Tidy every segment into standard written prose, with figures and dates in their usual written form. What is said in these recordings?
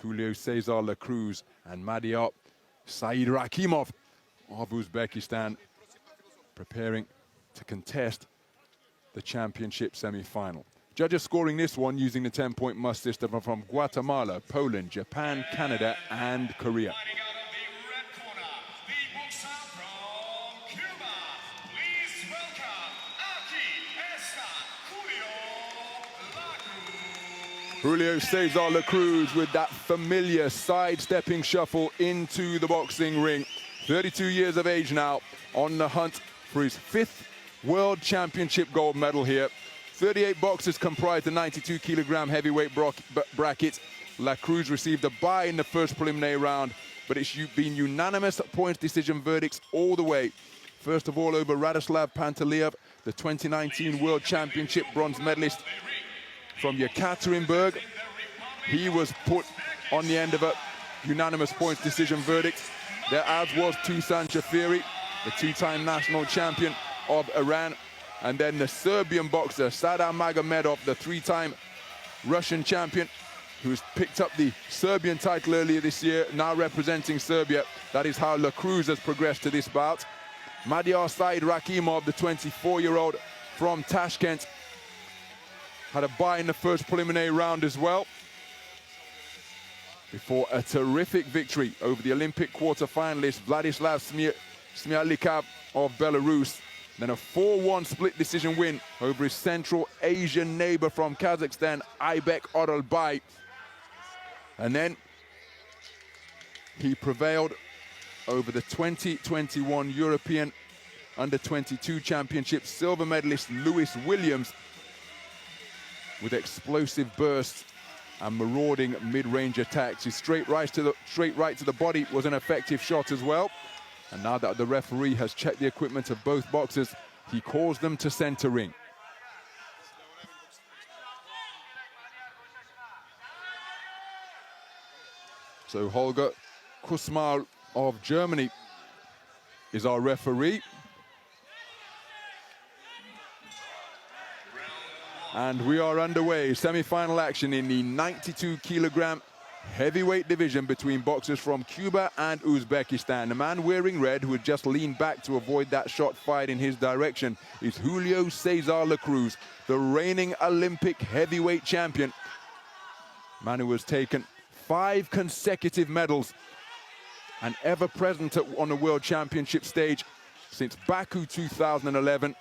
Julio Cesar CRUZ and Madiyar SAYDRAKHIMOV of Uzbekistan preparing to contest the championship semi-final. Judges scoring this one using the 10-point must system from Guatemala, Poland, Japan, Canada, and Korea. Julio Cesar CRUZ with that familiar sidestepping shuffle into the boxing ring. 32 years of age now, on the hunt for his 5th World Championship gold medal here. 38 boxers comprise the 92-kilogram heavyweight bracket. CRUZ received a bye in the first preliminary round, but it's been unanimous points decision verdicts all the way. First of all over Radislav Panteleiev, the 2019 World Championship bronze medalist from Yekaterinburg. He was put on the end of a unanimous points decision verdict. There as was Tusan Shafiri, the 2-time national champion of Iran. And then the Serbian boxer Sadar Magomedov, the 3-time Russian champion, who's picked up the Serbian title earlier this year, now representing Serbia. That is how CRUZ has progressed to this bout. Madiyar SAYDRAKHIMOV, the 24-year-old from Tashkent, had a bye in the first preliminary round as well, before a terrific victory over the Olympic quarter-finalist Vladislav Smyalnikov of Belarus. Then a 4-1 split decision win over his Central Asian neighbor from Kazakhstan, Aybek Oralbay. And then he prevailed over the 2021 European Under-22 Championship silver medalist Lewis Williams with explosive bursts and marauding mid-range attacks. His straight right to the body was an effective shot as well. And now that the referee has checked the equipment of both boxers, he calls them to center ring. So Holger Kusmal of Germany is our referee. And we are underway. Semi-final action in the 92-kilogram heavyweight division between boxers from Cuba and Uzbekistan. The man wearing red, who had just leaned back to avoid that shot fired in his direction, is Julio Cesar CRUZ, the reigning Olympic heavyweight champion. Man who has taken 5 consecutive medals and ever present on the World Championship stage since Baku 2011.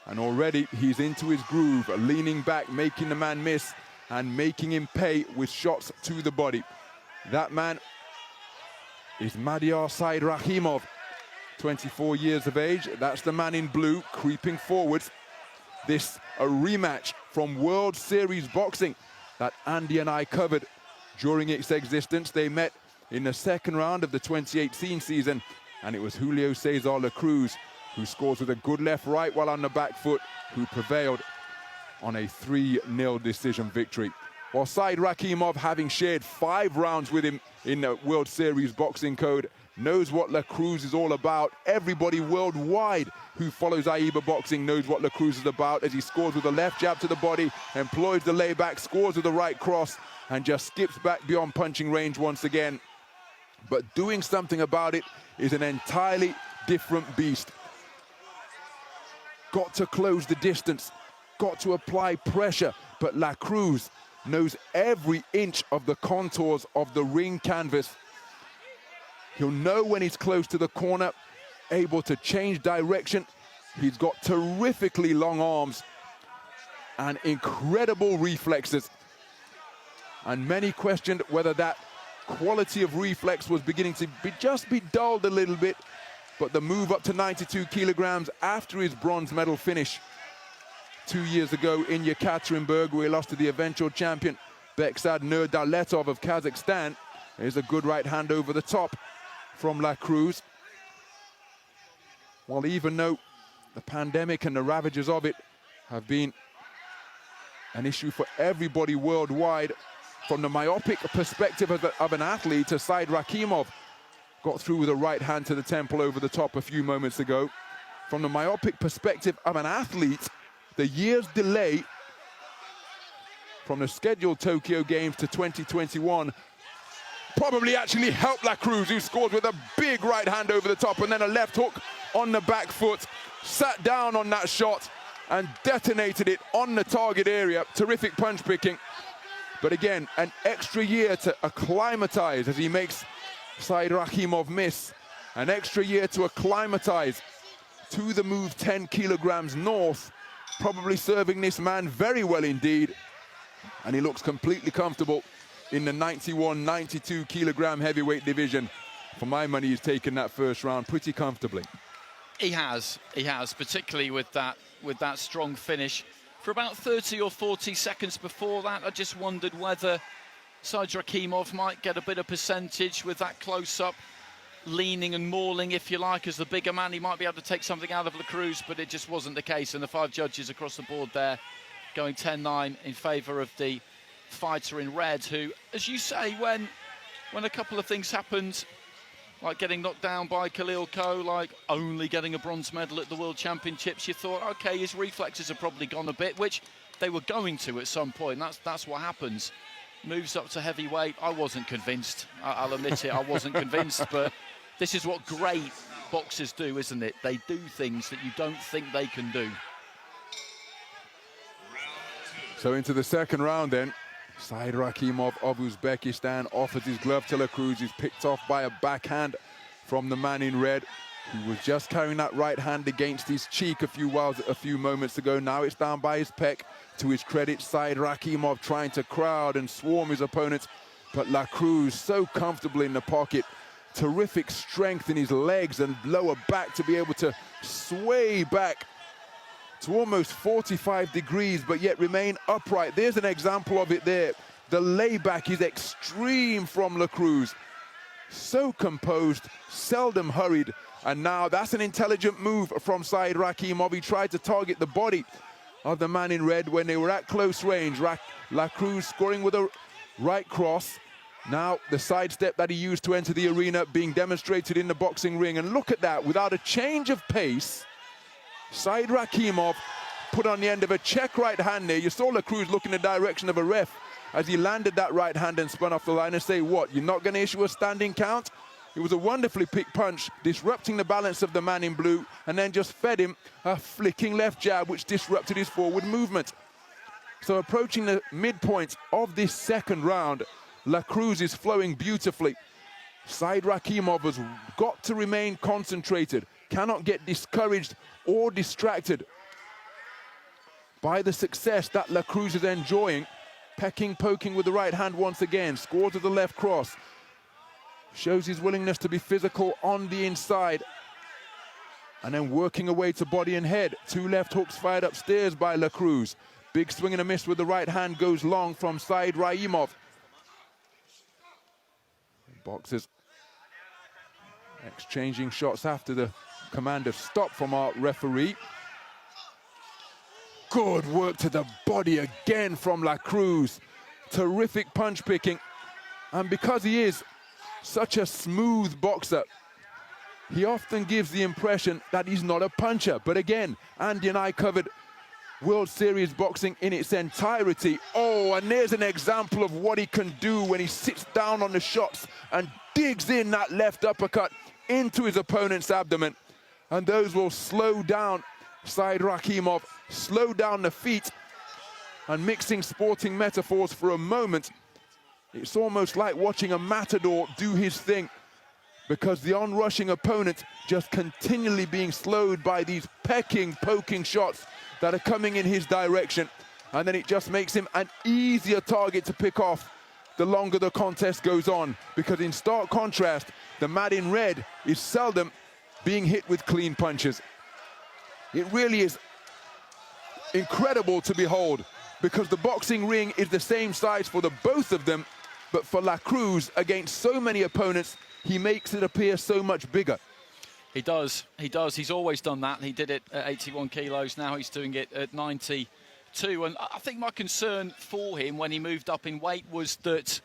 And already he's into his groove, leaning back, making the man miss and making him pay with shots to the body. That man is Madiyar SAYDRAKHIMOV, 24 years of age. That's the man in blue, creeping forwards. This a rematch from World Series boxing that Andy and I covered during its existence. They met in the second round of the 2018 season, and it was Julio Cesar CRUZ who scores with a good left-right while on the back foot, who prevailed on a 3-0 decision victory. While SAYDRAKHIMOV, having shared 5 rounds with him in the World Series boxing code, knows what CRUZ is all about. Everybody worldwide who follows AIBA boxing knows what CRUZ is about, as he scores with a left jab to the body, employs the layback, scores with the right cross, and just skips back beyond punching range once again. But doing something about it is an entirely different beast. Got to close the distance, got to apply pressure, but CRUZ knows every inch of the contours of the ring canvas. He'll know when he's close to the corner, able to change direction. He's got terrifically long arms and incredible reflexes. And many questioned whether that quality of reflex was beginning to just be dulled a little bit. But the move up to 92 kilograms after his bronze medal finish 2 years ago in Yekaterinburg, where he lost to the eventual champion Beksad Nurdaletov of Kazakhstan. There's a good right hand over the top from CRUZ. Well, even though the pandemic and the ravages of it have been an issue for everybody worldwide, from the myopic perspective of an athlete, to SAYDRAKHIMOV got through with a right hand to the temple over the top a few moments ago. From the myopic perspective of an athlete, the year's delay from the scheduled Tokyo Games to 2021 probably actually helped La Cruz, who scored with a big right hand over the top and then a left hook on the back foot, sat down on that shot and detonated it on the target area. Terrific punch picking. But again, an extra year to acclimatize as he makes SAYDRAKHIMOV miss. An extra year to acclimatize to the move 10 kilograms north, probably serving this man very well indeed. And he looks completely comfortable in the 91-92 kilogram heavyweight division. For my money, he's taken that first round pretty comfortably. He has, particularly with that strong finish. For about 30 or 40 seconds before that, I just wondered whether SAYDRAKHIMOV might get a bit of percentage with that close-up, leaning and mauling, if you like, as the bigger man. He might be able to take something out of La Cruz, but it just wasn't the case. And the 5 judges across the board there going 10-9 in favour of the fighter in red, who, as you say, when a couple of things happened, like getting knocked down by Khalil Ko, like only getting a bronze medal at the World Championships, you thought, okay, his reflexes have probably gone a bit, which they were going to at some point. That's what happens. Moves up to heavyweight. I wasn't convinced. I'll admit it, I wasn't convinced, but this is what great boxers do, isn't it? They do things that you don't think they can do. So into the second round then. SAYDRAKHIMOV of Uzbekistan offers his glove to La Cruz. He's picked off by a backhand from the man in red, who was just carrying that right hand against his cheek a few moments ago. Now it's down by his pec. To his credit, SAYDRAKHIMOV trying to crowd and swarm his opponents, but La Cruz so comfortable in the pocket. Terrific strength in his legs and lower back to be able to sway back to almost 45 degrees, but yet remain upright. There's an example of it there. The layback is extreme from La Cruz. So composed, seldom hurried. And now that's an intelligent move from SAYDRAKHIMOV. He tried to target the body of the man in red when they were at close range. La Cruz scoring with a right cross. Now the sidestep that he used to enter the arena being demonstrated in the boxing ring. And look at that, without a change of pace, SAYDRAKHIMOV put on the end of a check right hand there. You saw La Cruz look in the direction of a ref as he landed that right hand and spun off the line and say, what, you're not going to issue a standing count? It was a wonderfully picked punch, disrupting the balance of the man in blue, and then just fed him a flicking left jab, which disrupted his forward movement. So approaching the midpoint of this second round, La Cruz is flowing beautifully. SAYDRAKHIMOV has got to remain concentrated, cannot get discouraged or distracted by the success that La Cruz is enjoying. Pecking, poking with the right hand once again, scores with the left cross. Shows his willingness to be physical on the inside. And then working away to body and head. 2 left hooks fired upstairs by La Cruz. Big swing and a miss with the right hand goes long from SAYDRAKHIMOV. Boxers exchanging shots after the command of stop from our referee. Good work to the body again from La Cruz. Terrific punch picking. And because he is such a smooth boxer, he often gives the impression that he's not a puncher. But again, Andy and I covered World Series boxing in its entirety. Oh, and there's an example of what he can do when he sits down on the shots and digs in that left uppercut into his opponent's abdomen. And those will slow down SAYDRAKHIMOV, slow down the feet. And mixing sporting metaphors for a moment, it's almost like watching a matador do his thing, because the onrushing opponent just continually being slowed by these pecking, poking shots that are coming in his direction. And then it just makes him an easier target to pick off the longer the contest goes on, because in stark contrast, the man in red is seldom being hit with clean punches. It really is incredible to behold, because the boxing ring is the same size for the both of them, but for La Cruz, against so many opponents, he makes it appear so much bigger. He does. He's always done that. He did it at 81 kilos. Now he's doing it at 92. And I think my concern for him when he moved up in weight was that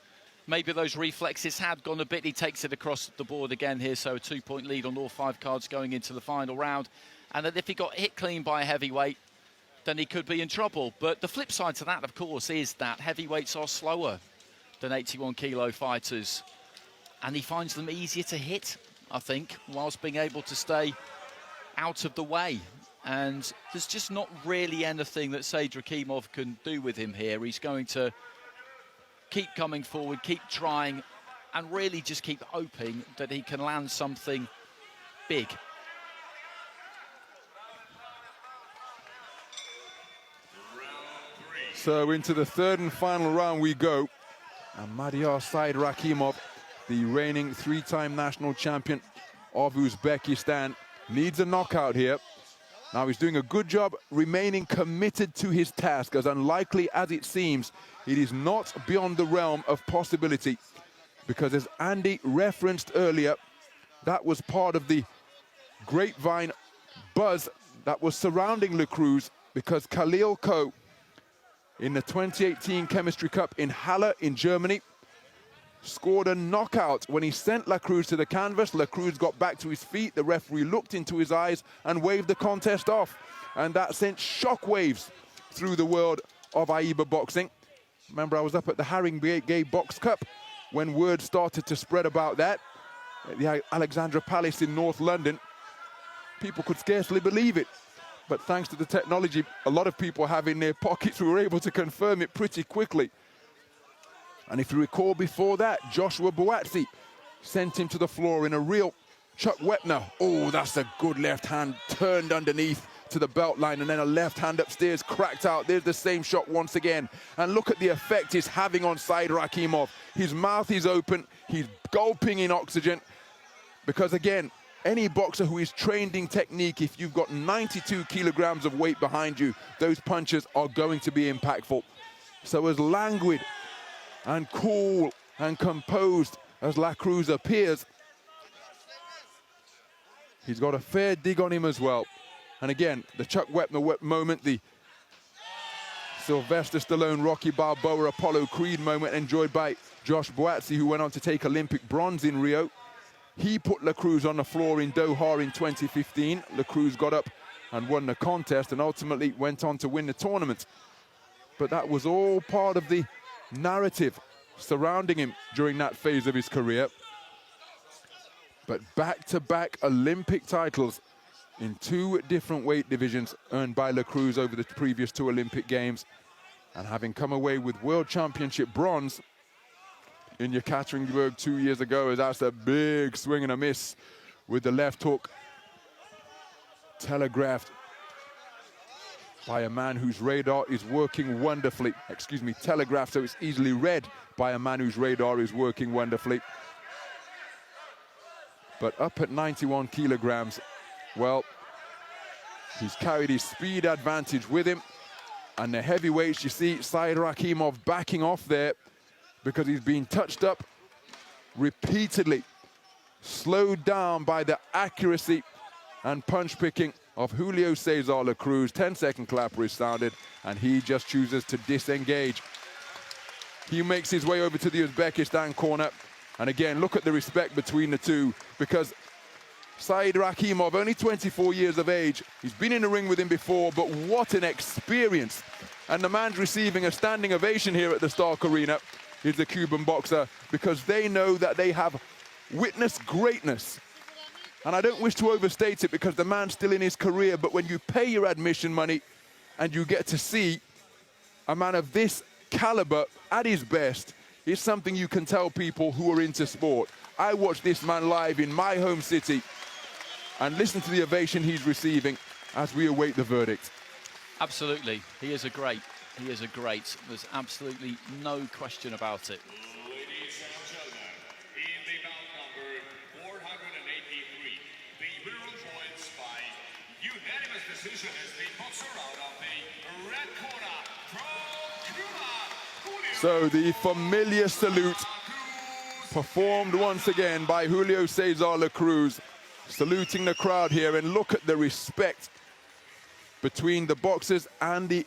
maybe those reflexes had gone a bit. He takes it across the board again here, so a 2-point lead on all 5 cards going into the final round. And that if he got hit clean by a heavyweight, then he could be in trouble. But the flip side to that, of course, is that heavyweights are slower than 81 kilo fighters. And he finds them easier to hit, I think, whilst being able to stay out of the way. And there's just not really anything that SAYDRAKHIMOV can do with him here. He's going to keep coming forward, keep trying, and really just keep hoping that he can land something big. So into the third and final round we go. And Madiyar SAYDRAKHIMOV, the reigning three-time national champion of Uzbekistan, needs a knockout here. Now he's doing a good job remaining committed to his task. As unlikely as it seems, it is not beyond the realm of possibility. Because as Andy referenced earlier, that was part of the grapevine buzz that was surrounding Le CRUZ, because Khalil Ko, in the 2018 Chemistry Cup in Halle in Germany, scored a knockout when he sent Le CRUZ to the canvas. Le CRUZ got back to his feet, the referee looked into his eyes and waved the contest off. And that sent shockwaves through the world of AIBA boxing. Remember, I was up at the Haringey Box Cup when word started to spread about that, at the Alexandra Palace in North London. People could scarcely believe it. But thanks to the technology a lot of people have in their pockets, we were able to confirm it pretty quickly. And if you recall before that, Joshua Buatsi sent him to the floor in a real Chuck Wepner. Oh, that's a good left hand, turned underneath to the belt line, and then a left hand upstairs, cracked out. There's the same shot once again. And look at the effect it's having on SAYDRAKHIMOV. His mouth is open, he's gulping in oxygen. Because again, any boxer who is trained in technique, if you've got 92 kilograms of weight behind you, those punches are going to be impactful. So as languid and cool and composed as Le CRUZ appears, he's got a fair dig on him as well. And again, the Chuck Wepner moment, the Sylvester Stallone, Rocky Balboa, Apollo Creed moment enjoyed by Josh Buatsi, who went on to take Olympic bronze in Rio. He put Le CRUZ on the floor in Doha in 2015. Le CRUZ got up and won the contest and ultimately went on to win the tournament. But that was all part of the narrative surrounding him during that phase of his career. But back-to-back Olympic titles in two different weight divisions earned by Le CRUZ over the previous two Olympic Games, and having come away with World Championship bronze in Yekaterinburg 2 years ago, as that's a big swing and a miss with the left hook, telegraphed by a man whose radar is working wonderfully. Excuse me, telegraphed so it's easily read by a man whose radar is working wonderfully. But up at 91 kilograms, well, he's carried his speed advantage with him. And the heavyweights, you see SAYDRAKHIMOV backing off there because he's been touched up repeatedly, slowed down by the accuracy and punch picking of Julio Cesar Le CRUZ. 10-second clapper is sounded, and he just chooses to disengage. He makes his way over to the Uzbekistan corner. And again, look at the respect between the two, because SAYDRAKHIMOV, only 24 years of age, he's been in the ring with him before, but what an experience. And the man's receiving a standing ovation here at the Stark Arena is the Cuban boxer, because they know that they have witnessed greatness. And I don't wish to overstate it because the man's still in his career, but when you pay your admission money and you get to see a man of this caliber at his best, it's something you can tell people who are into sport. I watched this man live in my home city, and listen to the ovation he's receiving as we await the verdict. Absolutely, he is a great. He is a great. There's absolutely no question about it. Ladies and gentlemen, in the bout number 483, the winner points by unanimous decision as the boxer out of the red corner from Cuba. So the familiar salute performed once again by Julio Cesar Le CRUZ, saluting the crowd here, and look at the respect between the boxers and the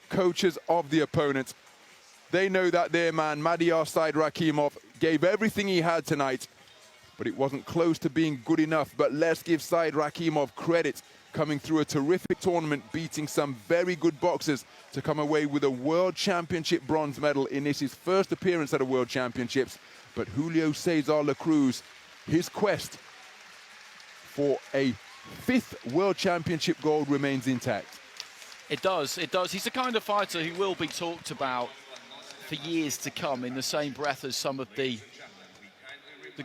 coaches of the opponents. They know that their man, Madiyar SAYDRAKHIMOV, gave everything he had tonight, but but it wasn't close to being good enough. But let's give SAYDRAKHIMOV credit, coming through a terrific tournament, beating some very good boxers to come away with a World Championship bronze medal in this, his first appearance at a World Championships. But Julio Cesar La Cruz, his quest for a 5th World Championship gold remains intact. It does, it does. He's the kind of fighter who will be talked about for years to come, in the same breath as some of the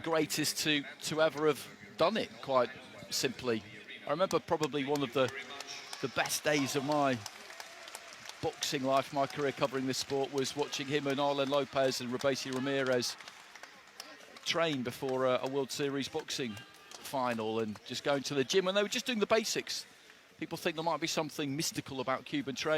greatest to ever have done it, quite simply. I remember probably one of the best days of my boxing life, my career covering this sport, was watching him and Arlen Lopez and Robesi Ramirez train before a World Series boxing final, and just going to the gym, and they were just doing the basics. People think there might be something mystical about Cuban training.